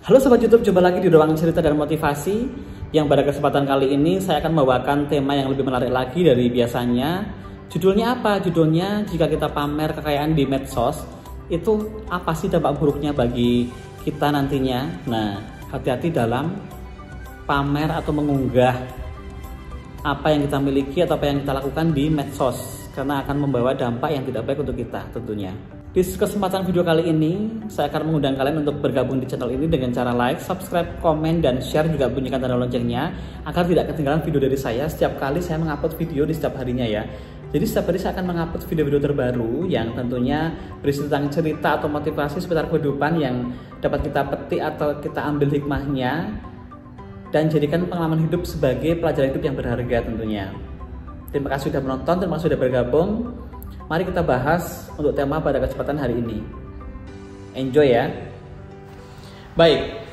Halo Sobat YouTube, jumpa lagi di ruang cerita dan motivasi. Yang pada kesempatan kali ini saya akan membawakan tema yang lebih menarik lagi dari biasanya. Judulnya apa? Judulnya, jika kita pamer kekayaan di medsos, itu apa sih dampak buruknya bagi kita nantinya? Nah, hati-hati dalam pamer atau mengunggah apa yang kita miliki atau apa yang kita lakukan di medsos, karena akan membawa dampak yang tidak baik untuk kita tentunya. Di kesempatan video kali ini, saya akan mengundang kalian untuk bergabung di channel ini dengan cara like, subscribe, komen, dan share, juga bunyikan tanda loncengnya agar tidak ketinggalan video dari saya setiap kali saya mengupload video di setiap harinya ya. Jadi setiap hari saya akan mengupload video-video terbaru yang tentunya berisi tentang cerita atau motivasi seputar kehidupan yang dapat kita petik atau kita ambil hikmahnya dan jadikan pengalaman hidup sebagai pelajaran hidup yang berharga tentunya. Terima kasih sudah menonton, terima kasih sudah bergabung. Mari kita bahas untuk tema pada kesempatan hari ini. Enjoy ya. Baik,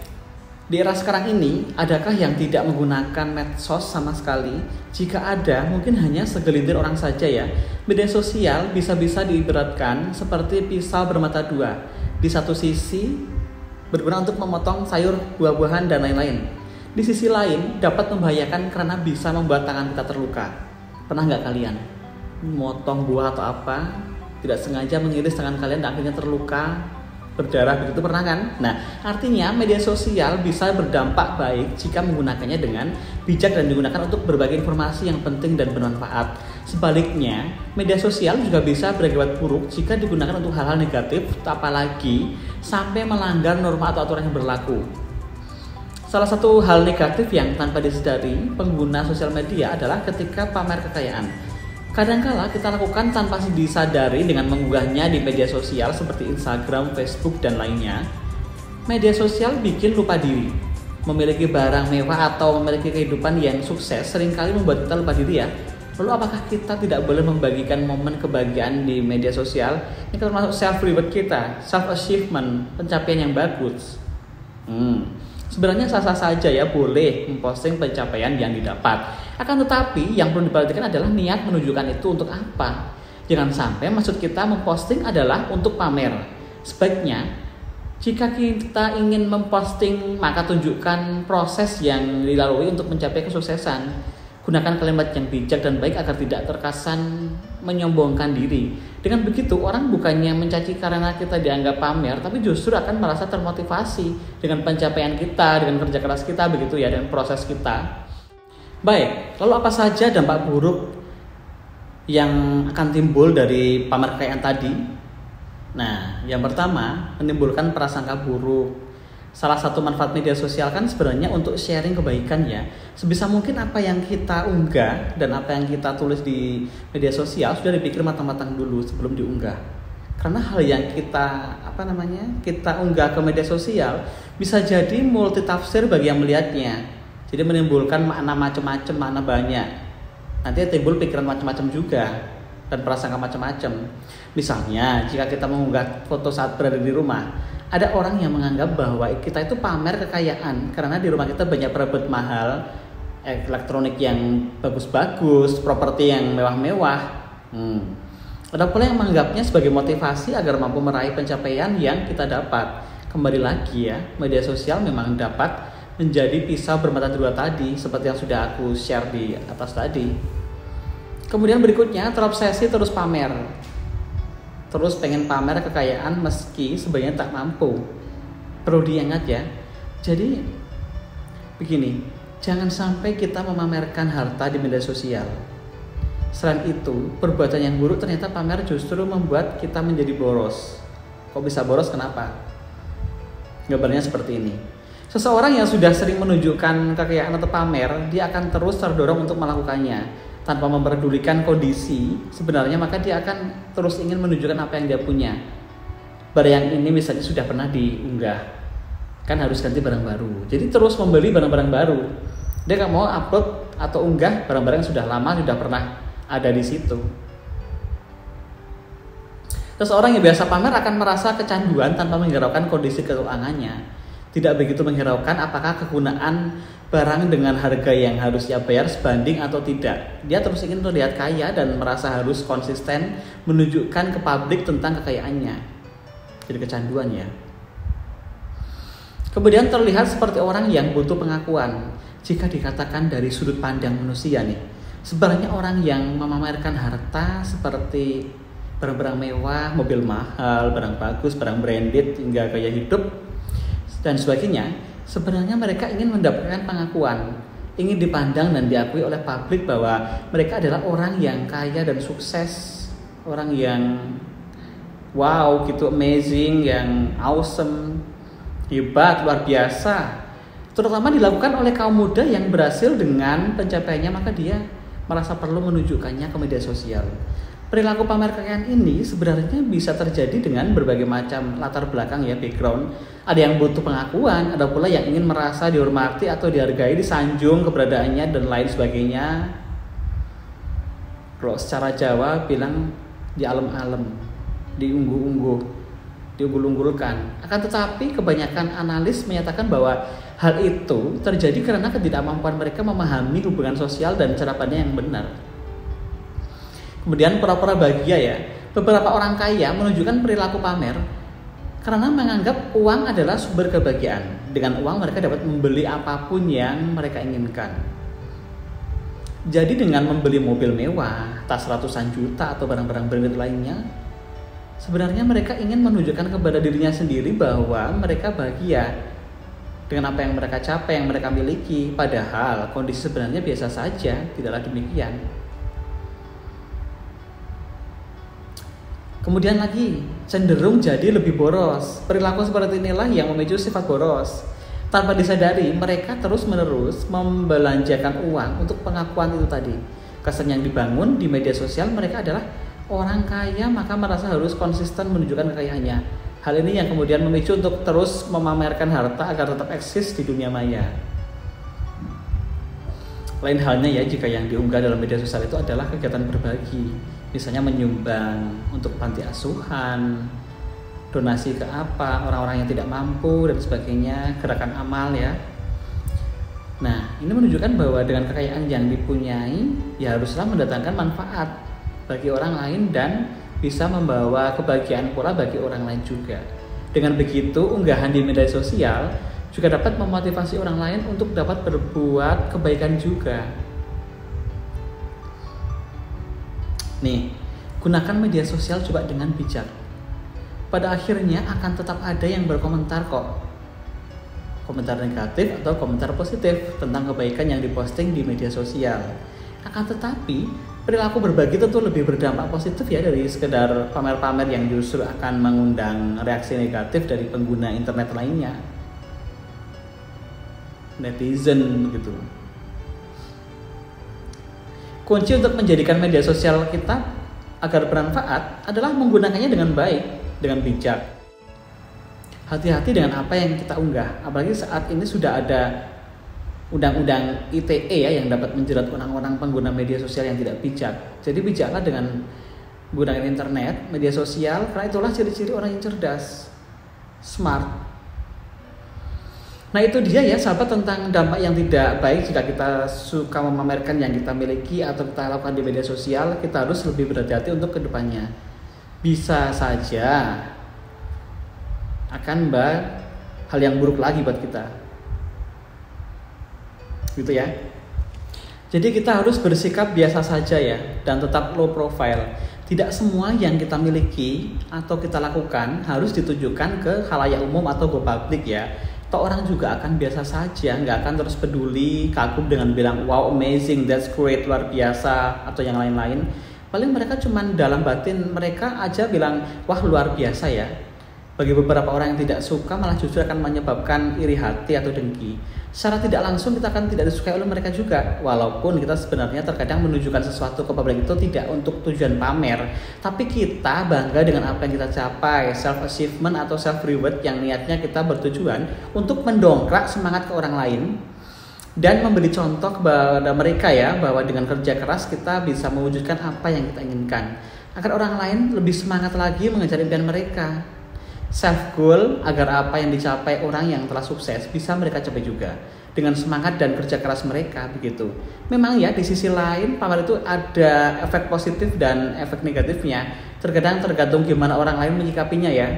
di era sekarang ini, adakah yang tidak menggunakan medsos sama sekali? Jika ada, mungkin hanya segelintir orang saja ya. Media sosial bisa-bisa diibaratkan seperti pisau bermata dua. Di satu sisi, berguna untuk memotong sayur, buah-buahan, dan lain-lain. Di sisi lain, dapat membahayakan karena bisa membuat tangan kita terluka. Pernah nggak kalian motong buah atau apa, tidak sengaja mengiris tangan kalian dan akhirnya terluka, berdarah begitu, pernah kan? Nah, artinya media sosial bisa berdampak baik jika menggunakannya dengan bijak dan digunakan untuk berbagi informasi yang penting dan bermanfaat. Sebaliknya, media sosial juga bisa berakibat buruk jika digunakan untuk hal-hal negatif, apalagi sampai melanggar norma atau aturan yang berlaku. Salah satu hal negatif yang tanpa disadari pengguna sosial media adalah ketika pamer kekayaan. Kadangkala kita lakukan tanpa disadari dengan mengunggahnya di media sosial seperti Instagram, Facebook, dan lainnya. Media sosial bikin lupa diri. Memiliki barang mewah atau memiliki kehidupan yang sukses seringkali membuat kita lupa diri ya. Lalu apakah kita tidak boleh membagikan momen kebahagiaan di media sosial? Ini termasuk self-reward kita, self-achievement, pencapaian yang bagus. Sebenarnya sah-sah saja ya boleh memposting pencapaian yang didapat. Akan tetapi yang perlu diperhatikan adalah niat menunjukkan itu untuk apa. Jangan sampai maksud kita memposting adalah untuk pamer. Sebaiknya jika kita ingin memposting, maka tunjukkan proses yang dilalui untuk mencapai kesuksesan. Gunakan kalimat yang bijak dan baik agar tidak terkesan menyombongkan diri. Dengan begitu, orang bukannya mencaci karena kita dianggap pamer, tapi justru akan merasa termotivasi dengan pencapaian kita, dengan kerja keras kita, begitu ya, dan proses kita. Baik, lalu apa saja dampak buruk yang akan timbul dari pamer kekayaan tadi? Nah, yang pertama, menimbulkan prasangka buruk. Salah satu manfaat media sosial kan sebenarnya untuk sharing kebaikan ya. Sebisa mungkin apa yang kita unggah dan apa yang kita tulis di media sosial sudah dipikir matang-matang dulu sebelum diunggah. Karena hal yang kita kita unggah ke media sosial bisa jadi multitafsir bagi yang melihatnya. Jadi menimbulkan makna macam-macam, makna banyak. Nanti timbul pikiran macam-macam juga dan prasangka macam-macam. Misalnya, jika kita mengunggah foto saat berada di rumah, ada orang yang menganggap bahwa kita itu pamer kekayaan karena di rumah kita banyak perabot mahal, elektronik yang bagus-bagus, properti yang mewah-mewah. Ada pula yang menganggapnya sebagai motivasi agar mampu meraih pencapaian yang kita dapat. Kembali lagi ya, media sosial memang dapat menjadi pisau bermata dua tadi, seperti yang sudah aku share di atas tadi. Kemudian berikutnya, terobsesi terus pamer. Terus pengen pamer kekayaan meski sebenarnya tak mampu. Perlu diingat ya. Jadi begini, jangan sampai kita memamerkan harta di media sosial. Selain itu, perbuatan yang buruk ternyata pamer justru membuat kita menjadi boros. Kok bisa boros? Kenapa? Gambarnya seperti ini. Seseorang yang sudah sering menunjukkan kekayaan atau pamer, dia akan terus terdorong untuk melakukannya tanpa memperdulikan kondisi sebenarnya, maka dia akan terus ingin menunjukkan apa yang dia punya. Barang yang ini misalnya sudah pernah diunggah, kan harus ganti barang baru. Jadi terus membeli barang-barang baru. Dia nggak mau upload atau unggah barang-barang yang sudah lama, sudah pernah ada di situ. Seseorang yang biasa pamer akan merasa kecanduan tanpa menghiraukan kondisi keuangannya. Tidak begitu menghiraukan apakah kegunaan barang dengan harga yang harus ia bayar sebanding atau tidak. Dia terus ingin terlihat kaya dan merasa harus konsisten menunjukkan ke publik tentang kekayaannya. Jadi kecanduan ya. Kemudian terlihat seperti orang yang butuh pengakuan. Jika dikatakan dari sudut pandang manusia nih, sebenarnya orang yang memamerkan harta seperti barang-barang mewah, mobil mahal, barang bagus, barang branded, hingga gaya hidup dan sebagainya, sebenarnya mereka ingin mendapatkan pengakuan, ingin dipandang dan diakui oleh publik bahwa mereka adalah orang yang kaya dan sukses, orang yang wow gitu, amazing, yang awesome, hebat, luar biasa. Terutama dilakukan oleh kaum muda yang berhasil dengan pencapaiannya, maka dia merasa perlu menunjukkannya ke media sosial. Perilaku pamer kekayaan ini sebenarnya bisa terjadi dengan berbagai macam latar belakang ya, background. Ada yang butuh pengakuan, ada pula yang ingin merasa dihormati atau dihargai, disanjung keberadaannya dan lain sebagainya. Kalau secara Jawa bilang di alem-alem, diunggu-unggu, diunggul-unggulkan. Akan tetapi kebanyakan analis menyatakan bahwa hal itu terjadi karena ketidakmampuan mereka memahami hubungan sosial dan cara pandang yang benar. Kemudian pura-pura bahagia ya. Beberapa orang kaya menunjukkan perilaku pamer karena menganggap uang adalah sumber kebahagiaan. Dengan uang mereka dapat membeli apapun yang mereka inginkan. Jadi dengan membeli mobil mewah, tas ratusan juta atau barang-barang branded lainnya, sebenarnya mereka ingin menunjukkan kepada dirinya sendiri bahwa mereka bahagia dengan apa yang mereka capai, yang mereka miliki. Padahal kondisi sebenarnya biasa saja, tidaklah demikian. Kemudian lagi, cenderung jadi lebih boros. Perilaku seperti inilah yang memicu sifat boros. Tanpa disadari, mereka terus-menerus membelanjakan uang untuk pengakuan itu tadi. Kesan yang dibangun di media sosial mereka adalah orang kaya, maka merasa harus konsisten menunjukkan kekayaannya. Hal ini yang kemudian memicu untuk terus memamerkan harta agar tetap eksis di dunia maya. Lain halnya ya jika yang diunggah dalam media sosial itu adalah kegiatan berbagi, misalnya menyumbang untuk panti asuhan, donasi ke apa, orang-orang yang tidak mampu dan sebagainya, gerakan amal ya. Nah, ini menunjukkan bahwa dengan kekayaan yang dipunyai ya haruslah mendatangkan manfaat bagi orang lain dan bisa membawa kebahagiaan pula bagi orang lain juga. Dengan begitu, unggahan di media sosial juga dapat memotivasi orang lain untuk dapat berbuat kebaikan juga. Nih, gunakan media sosial coba dengan bijak. Pada akhirnya akan tetap ada yang berkomentar kok. Komentar negatif atau komentar positif tentang kebaikan yang diposting di media sosial. Akan tetapi, perilaku berbagi tentu lebih berdampak positif ya dari sekedar pamer-pamer yang justru akan mengundang reaksi negatif dari pengguna internet lainnya. Netizen begitu. Kunci untuk menjadikan media sosial kita agar bermanfaat adalah menggunakannya dengan baik, dengan bijak. Hati-hati dengan apa yang kita unggah, apalagi saat ini sudah ada undang-undang ITE ya yang dapat menjerat orang-orang pengguna media sosial yang tidak bijak. Jadi bijaklah dengan menggunakan internet, media sosial, karena itulah ciri-ciri orang yang cerdas, smart. Nah itu dia ya sahabat tentang dampak yang tidak baik jika kita suka memamerkan yang kita miliki atau kita lakukan di media sosial. Kita harus lebih berhati-hati untuk kedepannya. Bisa saja akan hal yang buruk lagi buat kita. Gitu ya. Jadi kita harus bersikap biasa saja ya dan tetap low profile. Tidak semua yang kita miliki atau kita lakukan harus ditujukan ke khalayak umum atau go public ya. Toh orang juga akan biasa saja, nggak akan terus peduli, kagum dengan bilang wow amazing, that's great, luar biasa atau yang lain-lain. Paling mereka cuman dalam batin mereka aja bilang wah luar biasa ya. Bagi beberapa orang yang tidak suka malah justru akan menyebabkan iri hati atau dengki. Secara tidak langsung kita akan tidak disukai oleh mereka juga. Walaupun kita sebenarnya terkadang menunjukkan sesuatu ke publik itu tidak untuk tujuan pamer, tapi kita bangga dengan apa yang kita capai, self achievement atau self reward yang niatnya kita bertujuan untuk mendongkrak semangat ke orang lain dan memberi contoh kepada mereka ya bahwa dengan kerja keras kita bisa mewujudkan apa yang kita inginkan agar orang lain lebih semangat lagi mengejar impian mereka. Self goal agar apa yang dicapai orang yang telah sukses bisa mereka capai juga dengan semangat dan kerja keras mereka begitu. Memang ya di sisi lain pamer itu ada efek positif dan efek negatifnya. Terkadang tergantung gimana orang lain menyikapinya ya.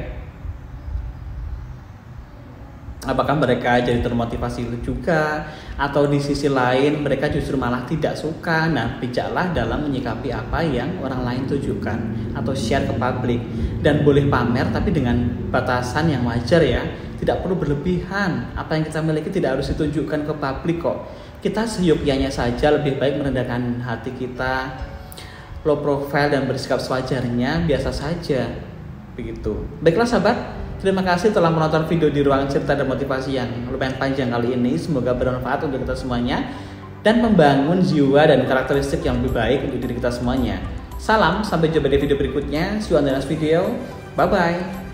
Apakah mereka jadi termotivasi itu juga, atau di sisi lain mereka justru malah tidak suka? Nah, bijaklah dalam menyikapi apa yang orang lain tujukan atau share ke publik. Dan boleh pamer tapi dengan batasan yang wajar ya. Tidak perlu berlebihan. Apa yang kita miliki tidak harus ditunjukkan ke publik kok. Kita seyogyanya saja, lebih baik merendahkan hati kita, low profile dan bersikap sewajarnya, biasa saja. Begitu. Baiklah sahabat, terima kasih telah menonton video di ruang cerita dan motivasi yang lumayan panjang kali ini. Semoga bermanfaat untuk kita semuanya dan membangun jiwa dan karakteristik yang lebih baik untuk diri kita semuanya. Salam, sampai jumpa di video berikutnya. See you on the next video. Bye bye.